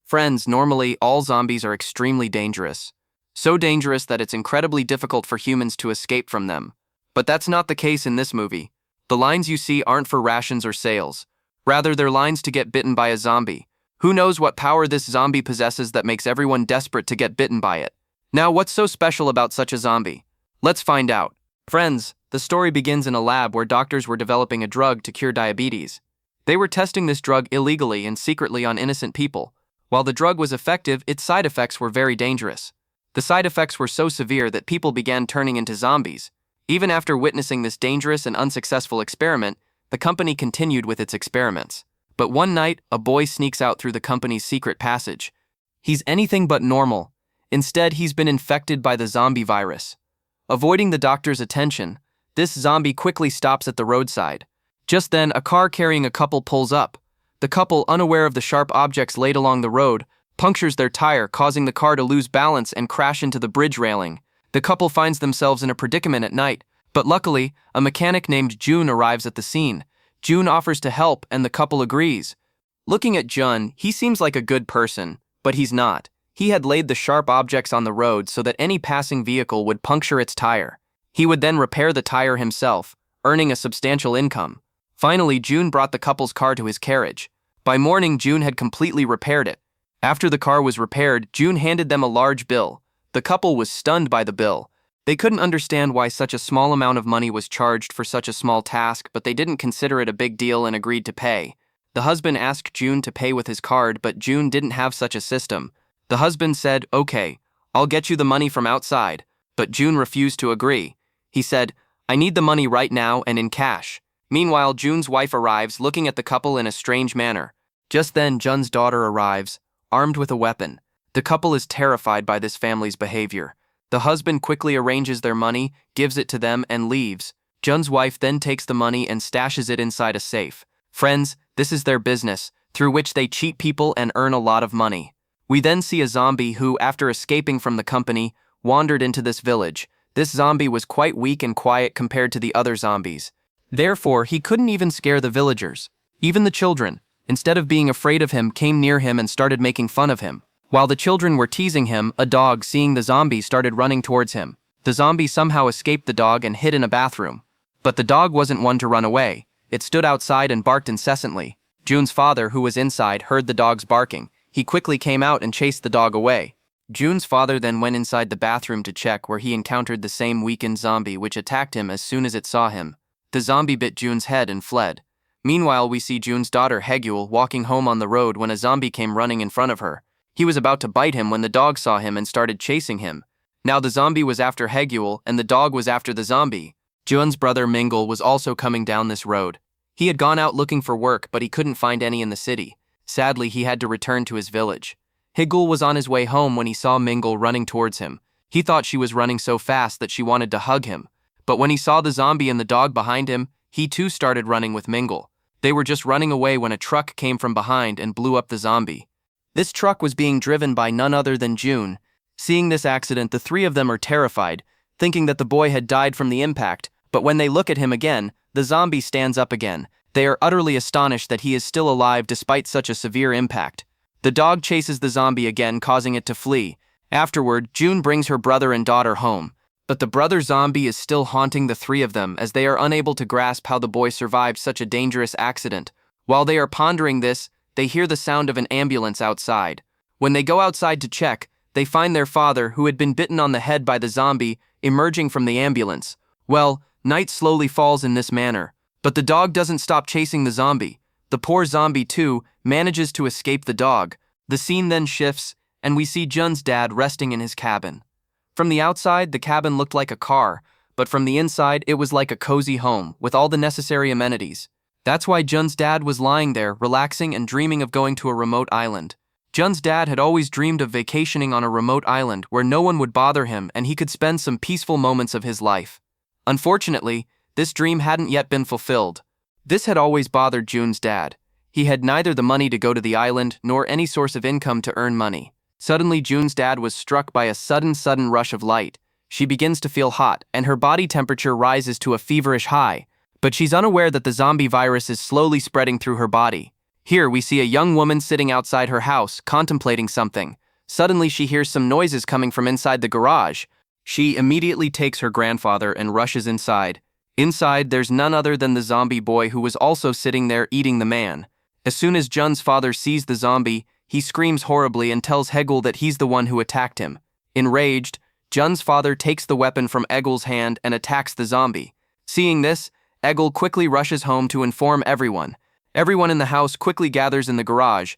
Friends, normally all zombies are extremely dangerous. So dangerous that it's incredibly difficult for humans to escape from them. But that's not the case in this movie. The lines you see aren't for rations or sales. Rather, they're lines to get bitten by a zombie. Who knows what power this zombie possesses that makes everyone desperate to get bitten by it? Now, what's so special about such a zombie? Let's find out. Friends, the story begins in a lab where doctors were developing a drug to cure diabetes. They were testing this drug illegally and secretly on innocent people. While the drug was effective, its side effects were very dangerous. The side effects were so severe that people began turning into zombies. Even after witnessing this dangerous and unsuccessful experiment, the company continued with its experiments. But one night, a boy sneaks out through the company's secret passage. He's anything but normal. Instead, he's been infected by the zombie virus. Avoiding the doctor's attention, this zombie quickly stops at the roadside. Just then, a car carrying a couple pulls up. The couple, unaware of the sharp objects laid along the road, punctures their tire, causing the car to lose balance and crash into the bridge railing. The couple finds themselves in a predicament at night, but luckily, a mechanic named Jun arrives at the scene. Jun offers to help, and the couple agrees. Looking at Jun, he seems like a good person, but he's not. He had laid the sharp objects on the road so that any passing vehicle would puncture its tire. He would then repair the tire himself, earning a substantial income. Finally, Jun brought the couple's car to his carriage. By morning, Jun had completely repaired it. After the car was repaired, Jun handed them a large bill. The couple was stunned by the bill. They couldn't understand why such a small amount of money was charged for such a small task, but they didn't consider it a big deal and agreed to pay. The husband asked Jun to pay with his card, but Jun didn't have such a system. The husband said, "Okay, I'll get you the money from outside," but Jun refused to agree. He said, "I need the money right now and in cash." Meanwhile, Jun's wife arrives, looking at the couple in a strange manner. Just then, Jun's daughter arrives, armed with a weapon. The couple is terrified by this family's behavior. The husband quickly arranges their money, gives it to them, and leaves. Jun's wife then takes the money and stashes it inside a safe. Friends, this is their business, through which they cheat people and earn a lot of money. We then see a zombie who, after escaping from the company, wandered into this village. This zombie was quite weak and quiet compared to the other zombies. Therefore, he couldn't even scare the villagers. Even the children, instead of being afraid of him, came near him and started making fun of him. While the children were teasing him, a dog, seeing the zombie, started running towards him. The zombie somehow escaped the dog and hid in a bathroom. But the dog wasn't one to run away. It stood outside and barked incessantly. Jun's father, who was inside, heard the dog's barking. He quickly came out and chased the dog away. Jun's father then went inside the bathroom to check, where he encountered the same weakened zombie which attacked him as soon as it saw him. The zombie bit Jun's head and fled. Meanwhile, we see Jun's daughter Haegul walking home on the road when a zombie came running in front of her. He was about to bite him when the dog saw him and started chasing him. Now the zombie was after Haegul and the dog was after the zombie. Jun's brother Mingle was also coming down this road. He had gone out looking for work, but he couldn't find any in the city. Sadly, he had to return to his village. Haegul was on his way home when he saw Mingle running towards him. He thought she was running so fast that she wanted to hug him. But when he saw the zombie and the dog behind him, he too started running with Mingle. They were just running away when a truck came from behind and blew up the zombie. This truck was being driven by none other than Jun. Seeing this accident, the three of them are terrified, thinking that the boy had died from the impact, but when they look at him again, the zombie stands up again. They are utterly astonished that he is still alive despite such a severe impact. The dog chases the zombie again, causing it to flee. Afterward, Jun brings her brother and daughter home. But the brother zombie is still haunting the three of them, as they are unable to grasp how the boy survived such a dangerous accident. While they are pondering this, they hear the sound of an ambulance outside. When they go outside to check, they find their father, who had been bitten on the head by the zombie, emerging from the ambulance. Well, night slowly falls in this manner. But the dog doesn't stop chasing the zombie. The poor zombie, too, manages to escape the dog. The scene then shifts, and we see Jun's dad resting in his cabin. From the outside, the cabin looked like a car, but from the inside, it was like a cozy home, with all the necessary amenities. That's why Jun's dad was lying there, relaxing and dreaming of going to a remote island. Jun's dad had always dreamed of vacationing on a remote island where no one would bother him and he could spend some peaceful moments of his life. Unfortunately, this dream hadn't yet been fulfilled. This had always bothered Jun's dad. He had neither the money to go to the island nor any source of income to earn money. Suddenly, Jun's dad was struck by a sudden rush of light. She begins to feel hot, and her body temperature rises to a feverish high, but she's unaware that the zombie virus is slowly spreading through her body. Here we see a young woman sitting outside her house, contemplating something. Suddenly she hears some noises coming from inside the garage. She immediately takes her grandfather and rushes inside. Inside, there's none other than the zombie boy who was also sitting there eating the man. As soon as Jun's father sees the zombie, he screams horribly and tells Hegel that he's the one who attacked him. Enraged, Jun's father takes the weapon from Egel's hand and attacks the zombie. Seeing this, Egel quickly rushes home to inform everyone. Everyone in the house quickly gathers in the garage.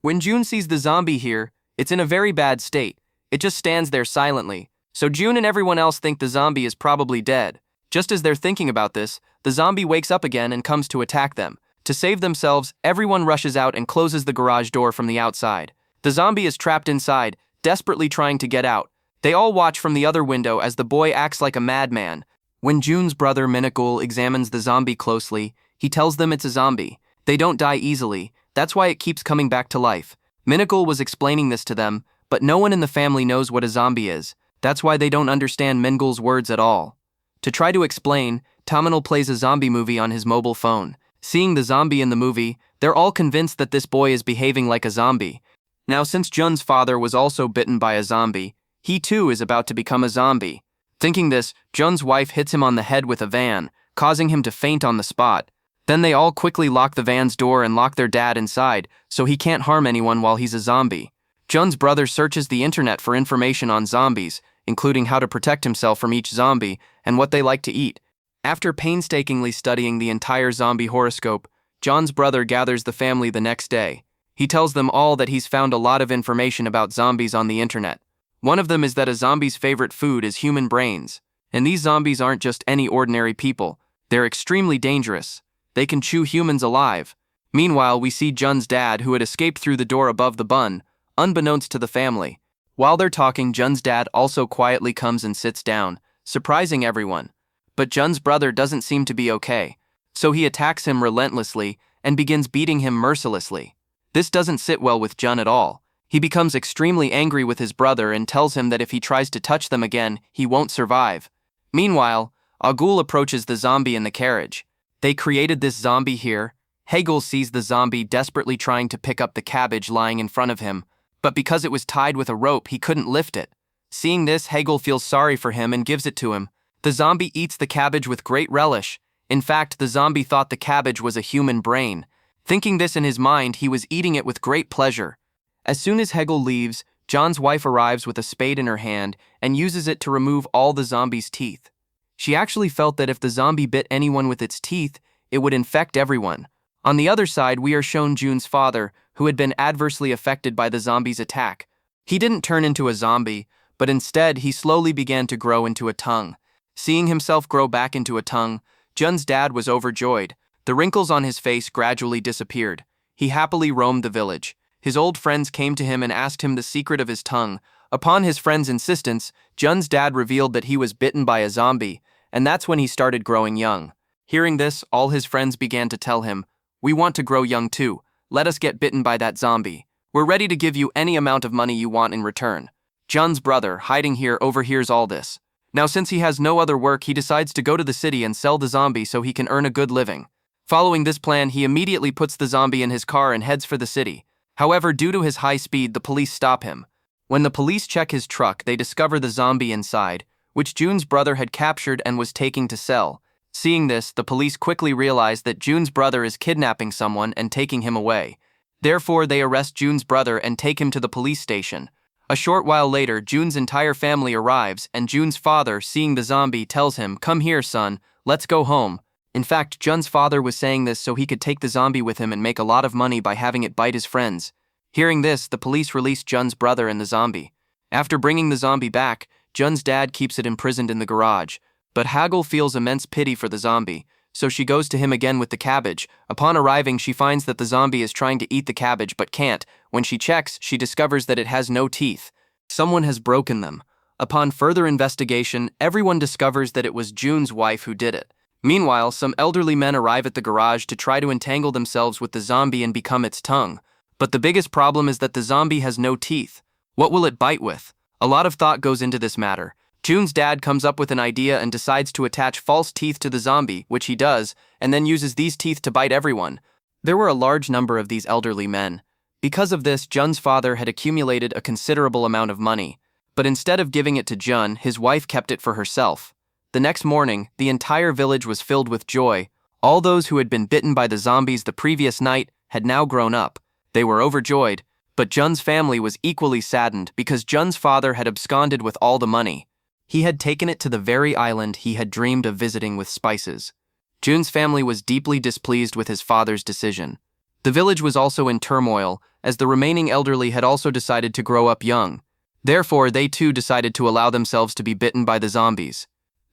When Jun sees the zombie here, it's in a very bad state. It just stands there silently. So Jun and everyone else think the zombie is probably dead. Just as they're thinking about this, the zombie wakes up again and comes to attack them. To save themselves, everyone rushes out and closes the garage door from the outside. The zombie is trapped inside, desperately trying to get out. They all watch from the other window as the boy acts like a madman. When Jun's brother Min-jae examines the zombie closely, he tells them it's a zombie. They don't die easily, that's why it keeps coming back to life. Min-jae was explaining this to them, but no one in the family knows what a zombie is. That's why they don't understand Min-jae's words at all. To try to explain, Taminal plays a zombie movie on his mobile phone. Seeing the zombie in the movie, they're all convinced that this boy is behaving like a zombie. Now since Jun's father was also bitten by a zombie, he too is about to become a zombie. Thinking this, Jun's wife hits him on the head with a van, causing him to faint on the spot. Then they all quickly lock the van's door and lock their dad inside, so he can't harm anyone while he's a zombie. Jun's brother searches the internet for information on zombies, including how to protect himself from each zombie and what they like to eat. After painstakingly studying the entire zombie horoscope, John's brother gathers the family the next day. He tells them all that he's found a lot of information about zombies on the internet. One of them is that a zombie's favorite food is human brains. And these zombies aren't just any ordinary people. They're extremely dangerous. They can chew humans alive. Meanwhile, we see Jun's dad, who had escaped through the door above the bun, unbeknownst to the family. While they're talking, Jun's dad also quietly comes and sits down, surprising everyone. But Jun's brother doesn't seem to be okay, so he attacks him relentlessly and begins beating him mercilessly. This doesn't sit well with Jun at all. He becomes extremely angry with his brother and tells him that if he tries to touch them again, he won't survive. Meanwhile, Agul approaches the zombie in the carriage. They created this zombie here. Hegel sees the zombie desperately trying to pick up the cabbage lying in front of him, but because it was tied with a rope, he couldn't lift it. Seeing this, Hegel feels sorry for him and gives it to him. The zombie eats the cabbage with great relish. In fact, the zombie thought the cabbage was a human brain. Thinking this in his mind, he was eating it with great pleasure. As soon as Hegel leaves, John's wife arrives with a spade in her hand and uses it to remove all the zombie's teeth. She actually felt that if the zombie bit anyone with its teeth, it would infect everyone. On the other side, we are shown Jun's father, who had been adversely affected by the zombie's attack. He didn't turn into a zombie, but instead he slowly began to grow into a tongue. Seeing himself grow back into a tongue, Jun's dad was overjoyed. The wrinkles on his face gradually disappeared. He happily roamed the village. His old friends came to him and asked him the secret of his tongue. Upon his friends' insistence, Jun's dad revealed that he was bitten by a zombie, and that's when he started growing young. Hearing this, all his friends began to tell him, "We want to grow young too. Let us get bitten by that zombie. We're ready to give you any amount of money you want in return." Jun's brother, hiding here, overhears all this. Now since he has no other work, he decides to go to the city and sell the zombie so he can earn a good living. Following this plan, he immediately puts the zombie in his car and heads for the city. However, due to his high speed, the police stop him. When the police check his truck, they discover the zombie inside, which Jun's brother had captured and was taking to sell. Seeing this, the police quickly realize that Jun's brother is kidnapping someone and taking him away. Therefore, they arrest Jun's brother and take him to the police station. A short while later, Jun's entire family arrives, and Jun's father, seeing the zombie, tells him, "Come here, son, let's go home." In fact, Jun's father was saying this so he could take the zombie with him and make a lot of money by having it bite his friends. Hearing this, the police release Jun's brother and the zombie. After bringing the zombie back, Jun's dad keeps it imprisoned in the garage. But Hagel feels immense pity for the zombie, so she goes to him again with the cabbage. Upon arriving, she finds that the zombie is trying to eat the cabbage but can't. When she checks, she discovers that it has no teeth. Someone has broken them. Upon further investigation, everyone discovers that it was Jun's wife who did it. Meanwhile, some elderly men arrive at the garage to try to entangle themselves with the zombie and become its tongue. But the biggest problem is that the zombie has no teeth. What will it bite with? A lot of thought goes into this matter. Jun's dad comes up with an idea and decides to attach false teeth to the zombie, which he does, and then uses these teeth to bite everyone. There were a large number of these elderly men. Because of this, Jun's father had accumulated a considerable amount of money, but instead of giving it to Jun, his wife kept it for herself. The next morning, the entire village was filled with joy. All those who had been bitten by the zombies the previous night had now grown up. They were overjoyed, but Jun's family was equally saddened because Jun's father had absconded with all the money. He had taken it to the very island he had dreamed of visiting with spices. Jun's family was deeply displeased with his father's decision. The village was also in turmoil, as the remaining elderly had also decided to grow up young. Therefore, they too decided to allow themselves to be bitten by the zombies.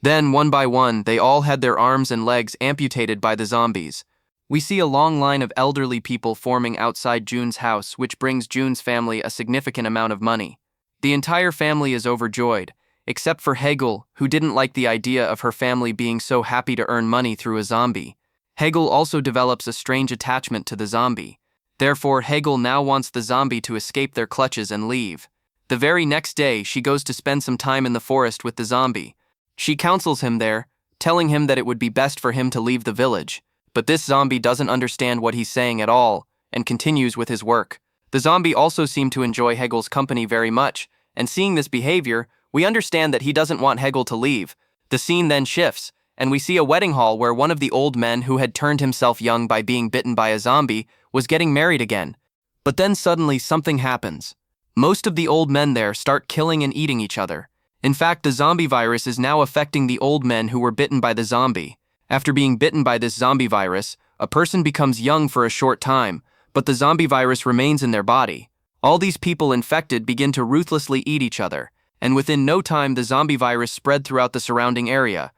Then, one by one, they all had their arms and legs amputated by the zombies. We see a long line of elderly people forming outside Jun's house, which brings Jun's family a significant amount of money. The entire family is overjoyed, except for Hegel, who didn't like the idea of her family being so happy to earn money through a zombie. Hegel also develops a strange attachment to the zombie. Therefore, Hegel now wants the zombie to escape their clutches and leave. The very next day, she goes to spend some time in the forest with the zombie. She counsels him there, telling him that it would be best for him to leave the village. But this zombie doesn't understand what he's saying at all, and continues with his work. The zombie also seemed to enjoy Hegel's company very much, and seeing this behavior, we understand that he doesn't want Hegel to leave. The scene then shifts, and we see a wedding hall where one of the old men who had turned himself young by being bitten by a zombie was getting married again. But then suddenly something happens. Most of the old men there start killing and eating each other. In fact, the zombie virus is now affecting the old men who were bitten by the zombie. After being bitten by this zombie virus, a person becomes young for a short time, but the zombie virus remains in their body. All these people infected begin to ruthlessly eat each other, and within no time the zombie virus spread throughout the surrounding area.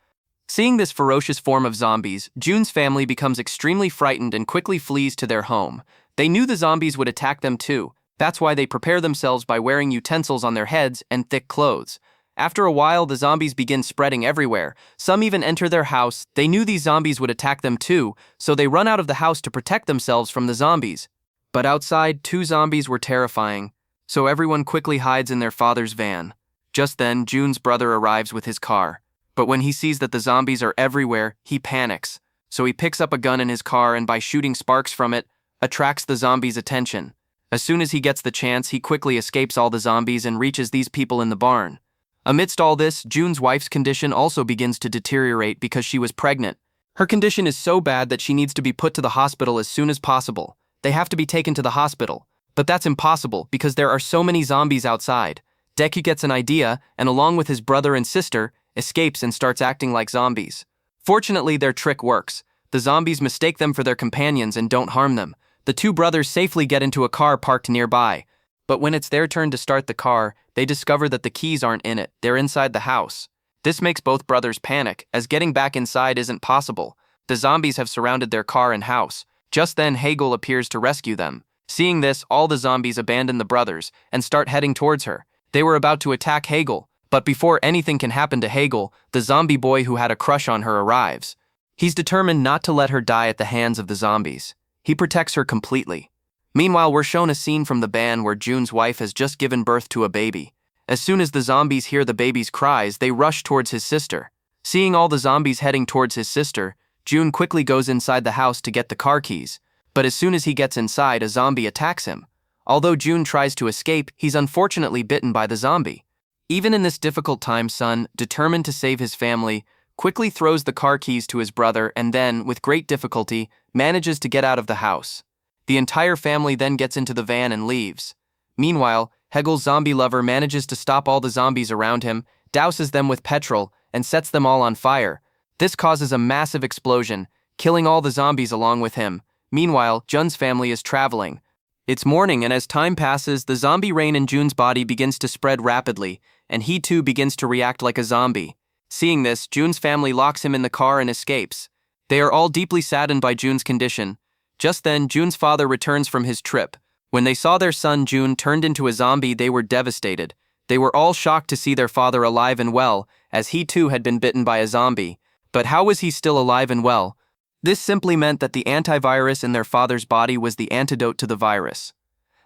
Seeing this ferocious form of zombies, Jun's family becomes extremely frightened and quickly flees to their home. They knew the zombies would attack them too. That's why they prepare themselves by wearing utensils on their heads and thick clothes. After a while, the zombies begin spreading everywhere. Some even enter their house. They knew these zombies would attack them too, so they run out of the house to protect themselves from the zombies. But outside, 2 zombies were terrifying, so everyone quickly hides in their father's van. Just then, Jun's brother arrives with his car. But when he sees that the zombies are everywhere, he panics. So he picks up a gun in his car and by shooting sparks from it, attracts the zombies' attention. As soon as he gets the chance, he quickly escapes all the zombies and reaches these people in the barn. Amidst all this, Jun's wife's condition also begins to deteriorate because she was pregnant. Her condition is so bad that she needs to be put to the hospital as soon as possible. They have to be taken to the hospital. But that's impossible because there are so many zombies outside. Deku gets an idea and along with his brother and sister, escapes and starts acting like zombies. Fortunately, their trick works. The zombies mistake them for their companions and don't harm them. The 2 brothers safely get into a car parked nearby. But when it's their turn to start the car, they discover that the keys aren't in it, they're inside the house. This makes both brothers panic, as getting back inside isn't possible. The zombies have surrounded their car and house. Just then, Hegel appears to rescue them. Seeing this, all the zombies abandon the brothers and start heading towards her. They were about to attack Hegel, but before anything can happen to Hegel, the zombie boy who had a crush on her arrives. He's determined not to let her die at the hands of the zombies. He protects her completely. Meanwhile, we're shown a scene from the ban where Jun's wife has just given birth to a baby. As soon as the zombies hear the baby's cries, they rush towards his sister. Seeing all the zombies heading towards his sister, Jun quickly goes inside the house to get the car keys. But as soon as he gets inside, a zombie attacks him. Although Jun tries to escape, he's unfortunately bitten by the zombie. Even in this difficult time, Sun, determined to save his family, quickly throws the car keys to his brother and then, with great difficulty, manages to get out of the house. The entire family then gets into the van and leaves. Meanwhile, Hegel's zombie lover manages to stop all the zombies around him, douses them with petrol, and sets them all on fire. This causes a massive explosion, killing all the zombies along with him. Meanwhile, Jun's family is traveling. It's morning, and as time passes, the zombie rain in Jun's body begins to spread rapidly, and he too begins to react like a zombie. Seeing this, Jun's family locks him in the car and escapes. They are all deeply saddened by Jun's condition. Just then, Jun's father returns from his trip. When they saw their son Jun turned into a zombie, they were devastated. They were all shocked to see their father alive and well, as he too had been bitten by a zombie. But how was he still alive and well? This simply meant that the antivirus in their father's body was the antidote to the virus.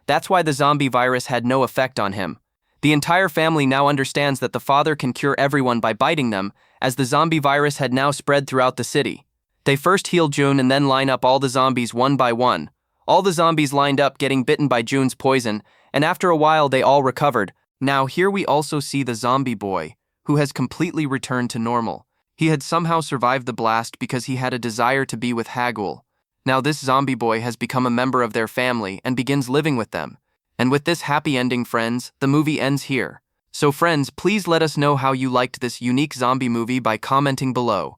That's why the zombie virus had no effect on him. The entire family now understands that the father can cure everyone by biting them, as the zombie virus had now spread throughout the city. They first heal June and then line up all the zombies one by one. All the zombies lined up getting bitten by June's poison, and after a while they all recovered. Now here we also see the zombie boy, who has completely returned to normal. He had somehow survived the blast because he had a desire to be with Hagul. Now this zombie boy has become a member of their family and begins living with them. And with this happy ending, friends, the movie ends here. So friends, please let us know how you liked this unique zombie movie by commenting below.